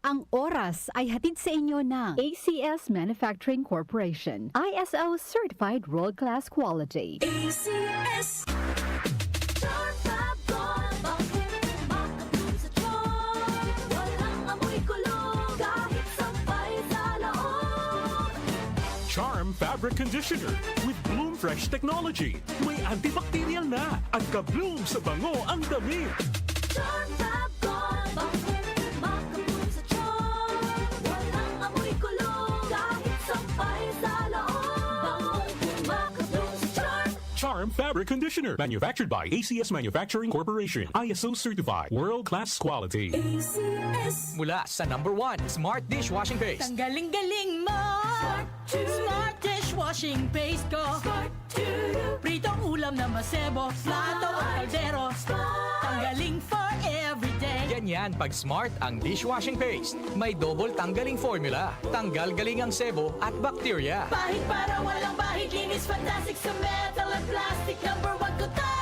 Ang oras ay hatid sa inyo ng ACS Manufacturing Corporation, ISO Certified World-Class Quality. ACS. Charm Fabric Conditioner with Bloom Fresh Technology. May antibacterial na at ka-bloom sa bango ang damit. Charm Fabric, makabloom sa charm. Walang amoy kulong kahit sampay sa loob. Makabloom sa charm. Charm Fabric Conditioner. Manufactured by ACS Manufacturing Corporation. ISO Certified. World-Class Quality. ACS. Mula sa #1 Smart Dishwashing Paste. Ang galing-galing mo! Smart dishwashing paste ko. Pritong ulam na masebo, plato at kaldero. Tanggaling for everyday. Ganyan pag Smart ang dishwashing paste. May double tanggaling formula. Tanggal galing ang sebo at bacteria. Bahid para walang bahid, linis fantastic sa metal at plastic. #1 ko to!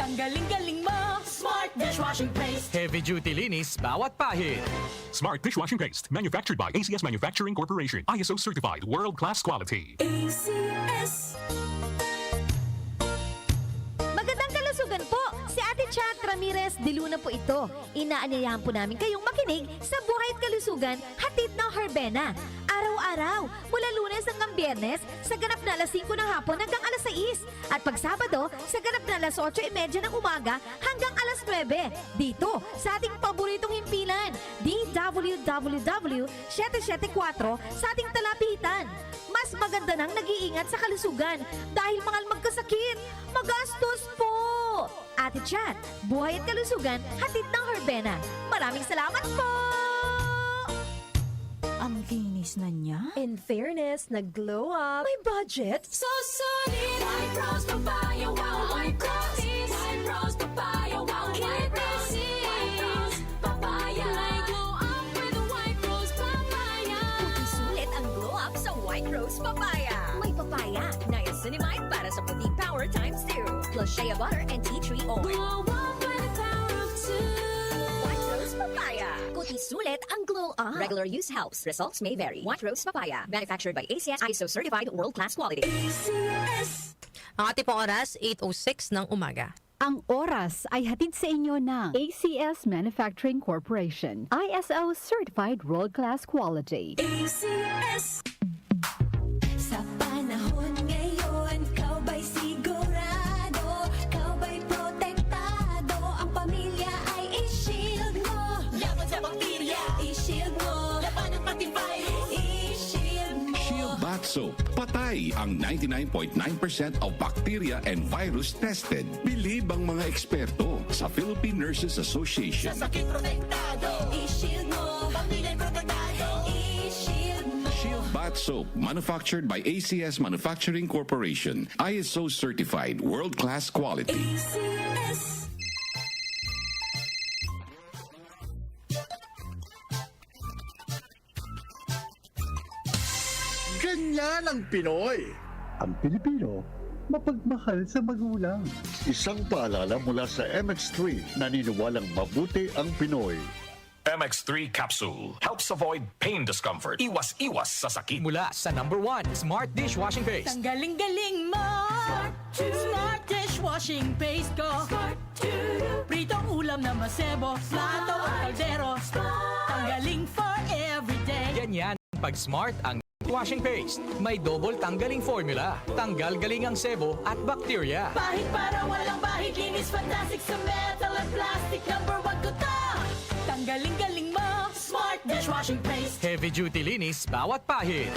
Tanggaling-galing mo! Smart dishwashing paste. Heavy duty linis bawat pahid. Smart Dishwashing Paste. Manufactured by ACS Manufacturing Corporation. ISO Certified. World-Class Quality. ACS. Magandang kalusugan po! Si Ate Chat Ramirez de Luna po ito. Inaanyayahan po namin kayong makinig sa Buhay at Kalusugan, hatid ng Herbena. Araw-araw, mula Lunes hanggang Biyernes, sa ganap na alas 5 ng hapon hanggang alas 6. At pag Sabado, sa ganap na alas 8:30 ng umaga hanggang alas 9. Dito, sa ating paboritong himpilan, DWWW 774 sa ating talapitan. Mas maganda nang nag-iingat sa kalusugan dahil mahal magkasakit. Magastos po! Ate Chat, Buhay at Kalusugan, hatid ng Herbena. Maraming salamat po! Ang kinis na niya. In fairness, nag-glow up. May budget? So solid. White Rose Papaya, wow, White Rose. White Rose Papaya, wow, White Rose. White Rose Papaya. Glow up with White Rose Papaya. Puti sulit ang glow up sa White Rose Papaya. May papaya, niacinamide para sa puti power times 2. Plus shea butter and tea tree oil. Glow up with the power of 2. White Rose Papaya. Puti sulit ang glow up. Regular use helps. Results may vary. White Rose Papaya. Manufactured by ACS ISO Certified World-Class Quality. ACS. Ang ating pong oras, 8:06 ng umaga. Ang oras ay hatid sa inyo ng ACS Manufacturing Corporation, ISO Certified World-Class Quality. ACS. Sa panahon ngayon, kau ba'y sigurado? Kau ba'y protektado? Ang pamilya ay i-shield mo. Laban sa bakterya, i-shield mo. Laban ng pati virus, i-shield mo. Shield Bath Soap. Patay ang 99.9% of bacteria and virus tested. Bilib ang mga eksperto sa Philippine Nurses Association. Sa sakit protektado, i-shield mo. Pamilya'y protektado, i-shield mo. Shield Bath Soap, manufactured by ACS Manufacturing Corporation. ISO certified, world-class quality. ACS. Ganyan ang Pinoy. Ang Pilipino, mapagmahal sa magulang. Isang paalala mula sa MX3, naniniwalang mabuti ang Pinoy. MX3 Capsule helps avoid pain discomfort. Iwas-iwas sa sakit. Mula sa #1 Smart Dishwashing Paste. Ang galing-galing mo! Smart dishwashing paste ko. Pritong ulam na masebo, plato at kaldero. Tanggaling for everyday. Ganyan pag Smart ang washing paste. May double tanggaling formula. Tanggal galing ang sebo at bacteria. Bahid para walang bahid, linis fantastic sa metal at plastic. #1 ko to! Tanggaling-galing mo! Smart dishwashing paste. Heavy duty linis bawat pahid.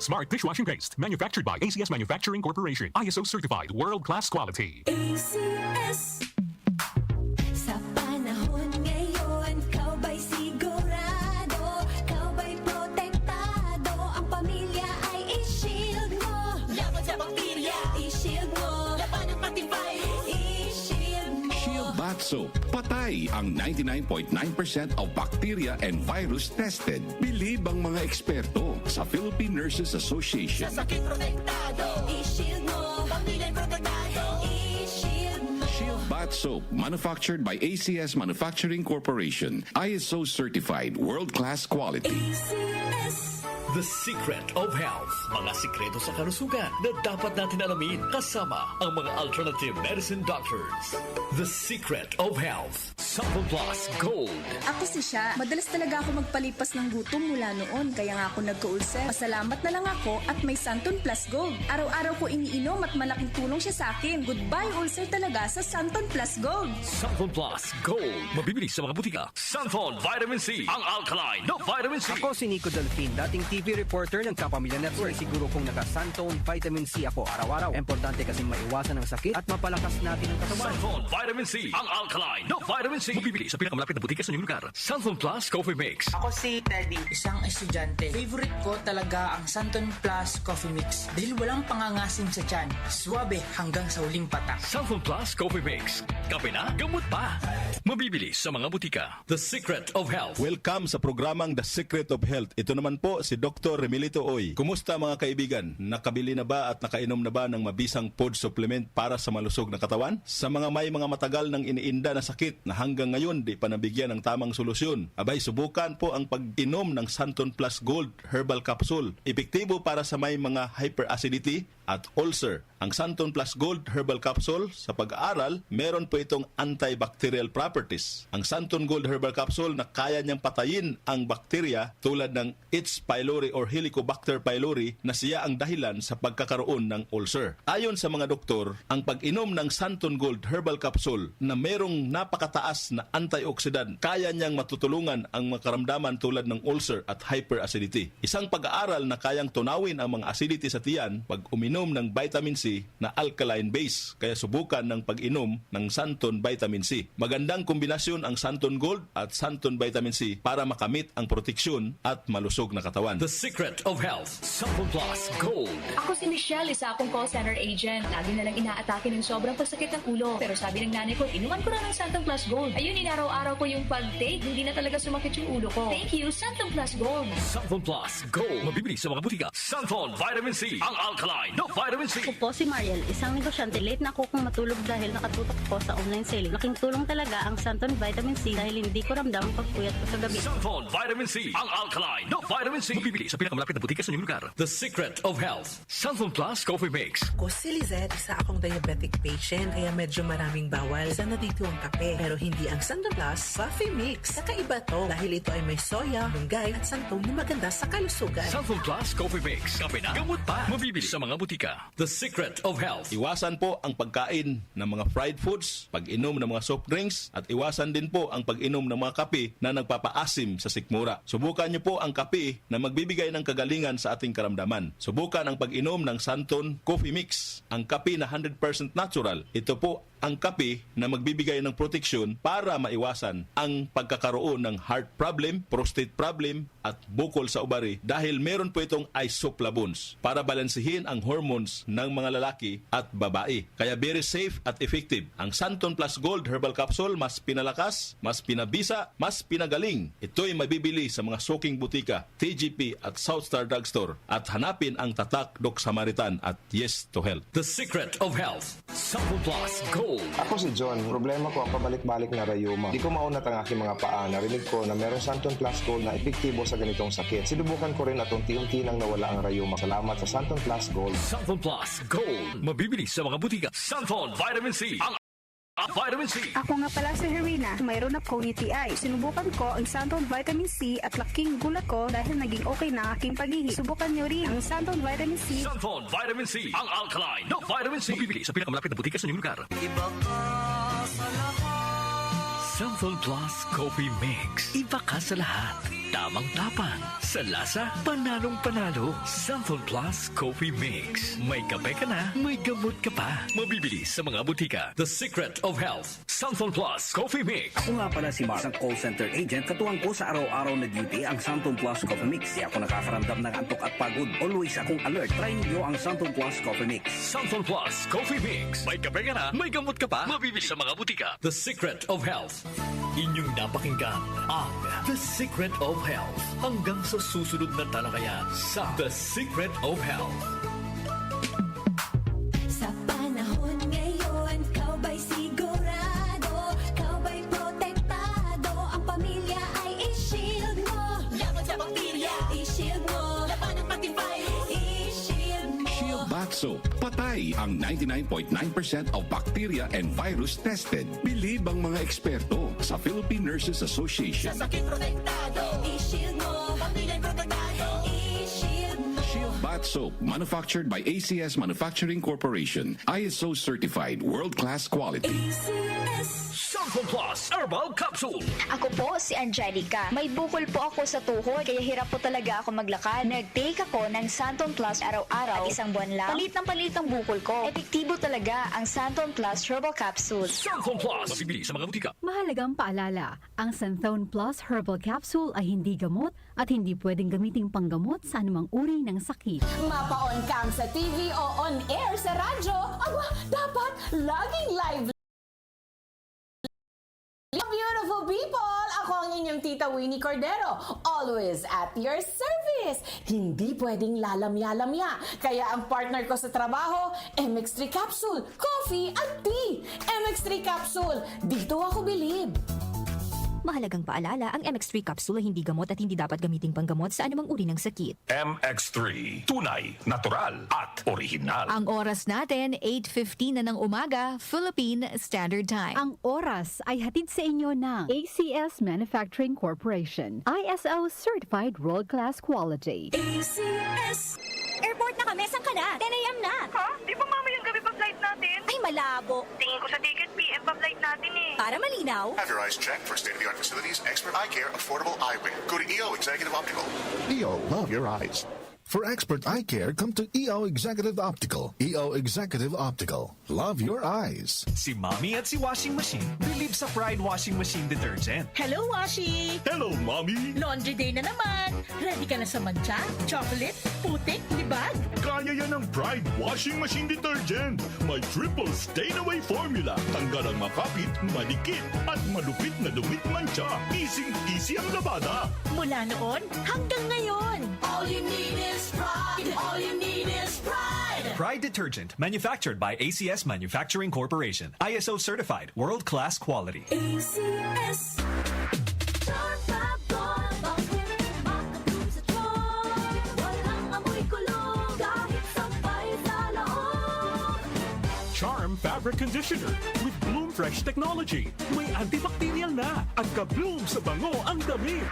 Smart Dishwashing Paste. Manufactured by ACS Manufacturing Corporation. ISO Certified. World-Class Quality. ACS. Sa panahon ngayon, kau ba'y sigurado? Kau ba'y protektado? Ang pamilya ay i-shield mo. Laban sa bakterya, i-shield mo. Laban ng pati virus, i-shield mo. Shield Bath Soap. Patay ang 99.9% of bacteria and virus tested. Bilib ang mga eksperto sa Philippine Nurses Association. Sa sakit protektado, i-shield mo. Pamilya'y protektado, i-shield mo. Shield Bath soap manufactured by ACS Manufacturing Corporation. ISO certified world-class quality. ACS. The Secret of Health. Mga sikreto sa kalusugan na dapat natin alamin kasama ang mga alternative medicine doctors. The Secret of Health. Sample Plus Gold. Ako si Sha. Madalas talaga ako magpalipas ng gutom mula noon, kaya nga ako nagka-ulcer. Pasalamat na lang ako at may Santon Plus Gold. Araw-araw ko iniinom at malaking tulong siya sa akin. Goodbye ulcer talaga sa Santon Plus Gold. Santon Plus Gold. Mabibili sa mga butika. Santon Vitamin C. Ang alkaline na vitamin C. Ako si Nico Delfin, dating TV reporter ng Kapamilya Network. Siguro kung naka-Santon Vitamin C ako araw-araw. Importante kasi maiwasan ang sakit at mapalakas natin ang katawan. Santon Vitamin C. Ang alkaline na vitamin C. Mabibili sa pinakamalapit na butika sa inyong lugar. Santon Plus Coffee Mix. Ako si Teddy, isang estudyante. Favorite ko talaga ang Santon Plus Coffee Mix dahil walang pangangasim sa tiyan. Suwabe hanggang sa uling patak. Santon Plus Coffee Mix. Kape na, gamot pa. Mabibili sa mga butika. The Secret of Health. Welcome sa programang The Secret of Health. Ito naman po si Dr. Remilito Oy. Kumusta mga kaibigan? Nakabili na ba at nakainom na ba ng mabisang food supplement para sa malusog na katawan? Sa mga may mga matagal nang iniinda na sakit na hanggang ngayon di pa nabigyan ng tamang solusyon, abay subukan po ang pag-inom ng Santon Plus Gold Herbal Capsule. Epektibo para sa may mga hyperacidity at ulcer. Ang Santon Plus Gold Herbal Capsule, sa pag-aaral, meron po itong antibacterial properties. Ang Santon Gold Herbal Capsule na kaya niyang patayin ang bakterya tulad ng H. pylori or Helicobacter pylori na siya ang dahilan sa pagkakaroon ng ulcer. Ayon sa mga doktor, ang pag-inom ng Santon Gold Herbal Capsule na merong napakataas na antioxidant, kaya niyang matutulungan ang mga karamdaman tulad ng ulcer at hyperacidity. Isang pag-aaral na kayang tunawin ang mga acidity sa tiyan pag uminom ng vitamin C na alkaline base. Kaya subukan ng pag-inom ng Santon Vitamin C. Magandang kombinasyon ang Santon Gold at Santon Vitamin C para makamit ang proteksyon at malusog na katawan. The Secret of Health. Santon Plus Gold. Ako si Michelle, isa akong call center agent. Lagi na lang inaatake ng sobrang pagsakit ng ulo. Pero sabi ng nanay ko, inuman ko na ng Santon Plus Gold. Ayun, inaraw-araw ko yung pag-take. Hindi na talaga sumakit yung ulo ko. Thank you, Santon Plus Gold. Santon Plus Gold. Mabibili sa mga butika. Santon Vitamin C. Ang alkaline na vitamin C. Ako po si Mariel, isang negosyante. Late na ako kung matulog dahil nakatutok ko sa online selling. Laking tulong talaga ang Santon Vitamin C dahil hindi ko ramdam ang pagpuyat ko sa gabi. Santon Vitamin C. Ang alkaline na vitamin C. Mabibili sa pinakamalapit na butika sa inyong lugar. The Secret of Health. Santon Plus Coffee Mix. Ako si Lizette, isa akong diabetic patient kaya medyo maraming bawal. Sana dito ang kape pero hindi ang Santon Plus Coffee Mix. Kakaiba to dahil ito ay may soya, lunggay at santong na maganda sa kalusugan. Santon Plus Coffee Mix. Kape na, gamot pa. Mabibili sa mga butika. The Secret of Health. Iwasan po ang pagkain ng mga fried foods, pag-inom ng mga soft drinks, at iwasan din po ang pag-inom ng mga kape na nagpapaasim sa sikmura. Subukan niyo po ang kape na magbibigay ng kagalingan sa ating karamdaman. Subukan ang pag-inom ng Santon Coffee Mix, ang kape na 100% natural. Ito po ang kape na magbibigay ng proteksyon para maiwasan ang pagkakaroon ng heart problem, prostate problem, at bukol sa ubari dahil meron po itong isoflavones para balansehin ang hormones ng mga lalaki at babae. Kaya very safe at effective. Ang Santon Plus Gold Herbal Capsule mas pinalakas, mas pinabisa, mas pinagaling. Ito'y mabibili sa mga suking butika, TGP at Southstar Drugstore at hanapin ang tatak Doc Samaritan at Yes to Health. The Secret of Health. Santon Plus Gold. Ako si John. Problema ko ang pabalik-balik na rayuma. Di ko maunat ang aking mga paa. Narinig ko na merong Santon Plus Gold na epektibo sa ganitong sakit. Sinubukan ko rin at unti-unti nang nawala ang rayuma. Salamat sa Santon Plus Gold. Santon Plus Gold. Mabibili sa mga butika. Santon Vitamin C. Ang Vitamin C. Ako nga pala si Herina. Mayroon akong UTI. Sinubukan ko ang Santon Vitamin C at laking gulat ko dahil naging okay na aking paghihi. Subukan niyo rin ang Santon Vitamin C. Santon Vitamin C. Ang alkaline na vitamin C. Mabibili sa pinakamalapit na butika sa inyong lugar. Iba ka sa lahat. Santon Plus Coffee Mix. Iba ka sa lahat. Tamang tapang. Sa lasa, panalong-panalo. Santon Plus Coffee Mix. May kape ka na, may gamot ka pa. Mabibili sa mga butika. The Secret of Health. Santon Plus Coffee Mix. Ako nga pala si Mark, isang call center agent. Katuwang ko sa araw-araw na duty ang Santon Plus Coffee Mix. Di ako nakakaramdam ng antok at pagod. Always akong alert. Try niyo ang Santon Plus Coffee Mix. Santon Plus Coffee Mix. May kape ka na, may gamot ka pa. Mabibili sa mga butika. The Secret of Health. Inyong napakinggan ang The Secret of Health. Hanggang sa susunod na talakayan sa The Secret of Health. Sa panahon ngayon, ikaw ba'y sigurado? Bat Soap. Patay ang 99.9% of bacteria and virus tested. Bilib ang mga eksperto sa Philippine Nurses Association. Sakit protektado, i-shield mo. Pamilya'y protektado, i-shield mo. Shield Bat Soap, manufactured by ACS Manufacturing Corporation. ISO certified, world-class quality. Santon Plus Herbal Capsule. Ako po si Angelica. May bukol po ako sa tuhod, kaya hirap po talaga ako maglakad. Nag-take ako ng Santon Plus araw-araw at isang buwan lang. Palit ang bukol ko. Epektibo talaga ang Santon Plus Herbal Capsule. Santon Plus. Masibili sa mga butika. Mahalagang paalala, ang Santhone Plus Herbal Capsule ay hindi gamot at hindi pwedeng gamiting panggamot sa anumang uri ng sakit. Mapa-on cam sa TV o on air sa radyo, aba, dapat laging live. Beautiful people! Ako ang inyong tita Winnie Cordero. Always at your service. Hindi pwedeng lalamya-lamya. Kaya ang partner ko sa trabaho, MX3 Capsule, coffee at tea. MX3 Capsule, dito ako bilib. Mahalagang paalala, ang MX3 capsule ay hindi gamot at hindi dapat gamiting panggamot sa anumang uri ng sakit. MX3. Tunay, natural, at original. Ang oras natin, 8:15 na ng umaga, Philippine Standard Time. Ang oras ay hatid sa inyo ng ACS Manufacturing Corporation. ISO Certified World-Class Quality. ACS. Airport na kami, saan ka na? 10 a.m. na. Ha? Di ba mamayang gabi pa flight natin? Ay, malabo. Tingin ko sa ticket, PM pa flight natin eh. Para malinaw. Have your eyes checked for state-of-the-art facilities, expert eye care, affordable eyewear. Go to EO Executive Optical. EO, love your eyes. For expert eye care, come to EO Executive Optical. EO Executive Optical. Love your eyes. Si Mommy at si Washing Machine believe sa Pride Washing Machine Detergent. Hello, Washi! Hello, Mommy! Laundry day na naman. Ready ka na sa mancha, chocolate, putik, libag? Kaya yan ang Pride Washing Machine Detergent. May triple stain-away formula. Tanggal ang makapit, malikit, at malupit na dumit mancha. Easy ang labada. Mula noon hanggang ngayon. All you need is pride. All you need is pride. Pride Detergent, manufactured by ACS Manufacturing Corporation. ISO certified, world-class quality. ACS. Charm Fabric Conditioner with Bloom Fresh Technology. May antibacterial na at ka-bloom sa bango ang damit.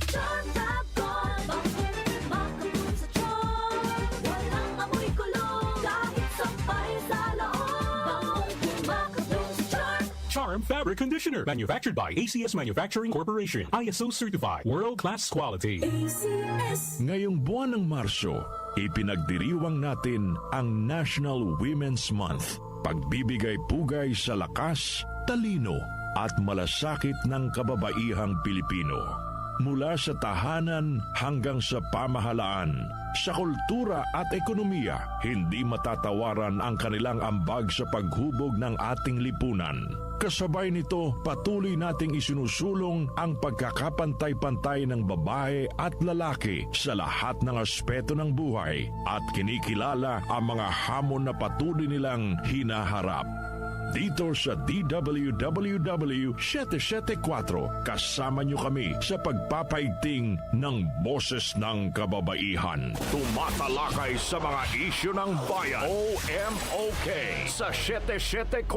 Charm Fabric, makabloom sa charm. Walang amoy kulong kahit sampay sa loob. Makabloom sa charm. Charm Fabric Conditioner, manufactured by ACS Manufacturing Corporation. ISO certified, world-class quality. ACS. Ngayong buwan ng Marso, ipinagdiriwang natin ang National Women's Month. Pagbibigay pugay sa lakas, talino at malasakit ng kababaihang Pilipino. Mula sa tahanan hanggang sa pamahalaan, sa kultura at ekonomiya, hindi matatawaran ang kanilang ambag sa paghubog ng ating lipunan. Kasabay nito, patuloy nating isinusulong ang pagkakapantay-pantay ng babae at lalaki sa lahat ng aspeto ng buhay at kinikilala ang mga hamon na patuloy nilang hinaharap. Dito sa DWWW 774, kasama nyo kami sa pagpapaigting ng boses ng kababaihan. Tumatalakay sa mga isyu ng bayan. OMOK sa 774.